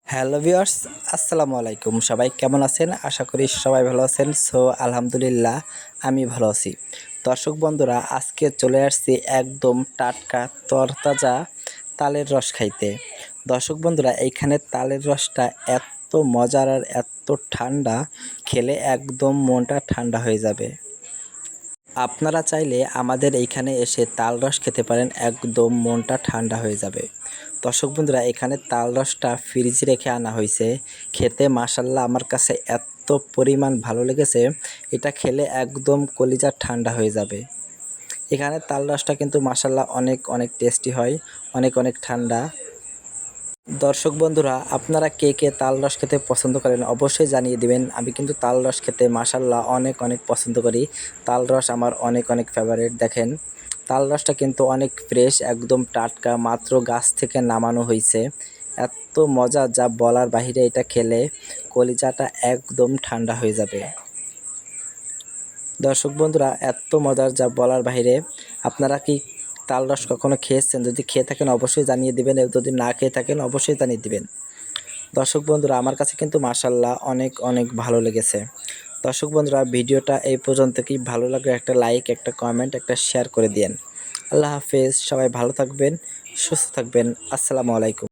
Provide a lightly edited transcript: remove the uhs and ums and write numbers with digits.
Hello viewers, আসসালামু আলাইকুম। সবাই কেমন আছেন? আশা করি সবাই ভালো আছেন। আলহামদুলিল্লাহ আমি ভালো আছি। দর্শক বন্ধুরা, আজকে চলে আসছি একদম টাটকা তরতাজা তালের রস খাইতে। দর্শক বন্ধুরা, এইখানে তালের রসটা এত মজার আর এত ঠান্ডা, খেলে একদম মনটা ঠান্ডা হয়ে যাবে। আপনারা চাইলে আমাদের এইখানে এসে তাল রস খেতে পারেন, একদম মনটা ঠান্ডা হয়ে যাবে। দর্শক বন্ধুরা, এখানে তাল রসটা ফ্রিজে রেখে আনা হয়েছে। খেতে মাশাল্লাহ আমার কাছে এত পরিমাণ ভালো লেগেছে, এটা খেলে একদম কলিজা ঠান্ডা হয়ে যাবে। এখানে তাল রসটা কিন্তু মাশাল্লাহ অনেক অনেক টেস্টি হয়, অনেক অনেক ঠান্ডা। দর্শক বন্ধুরা, আপনারা কে কে তাল রস খেতে পছন্দ করেন অবশ্যই জানিয়ে দিবেন। আমি কিন্তু তাল রস খেতে মাশাল্লাহ অনেক অনেক পছন্দ করি। তাল রস আমার অনেক অনেক ফেভারিট। দেখেন, তাল রসটা কিন্তু অনেক ফ্রেশ, একদম টাটকা, মাত্র গাছ থেকে নামানো হয়েছে। এত মজা যা বলার বাহিরে, এটা খেলে কলিজাটা একদম ঠান্ডা হয়ে যাবে। দর্শক বন্ধুরা, এত মজার যা বলার বাইরে। আপনারা কি তাল রস কখনো খেয়েছেন? যদি খেয়ে থাকেন অবশ্যই জানিয়ে দিবেন, এবং যদি না খেয়ে থাকেন অবশ্যই জানিয়ে দিবেন। দর্শক বন্ধুরা, আমার কাছে কিন্তু মাশাল্লাহ অনেক অনেক ভালো লেগেছে। দর্শক বন্ধুরা, ভিডিওটা এই পর্যন্ত, কি ভালো লাগলে একটা লাইক, একটা কমেন্ট, একটা শেয়ার করে দিয়েন। আল্লাহ হাফেজ, সবাই ভালো থাকবেন, সুস্থ থাকবেন। আসসালামু আলাইকুম।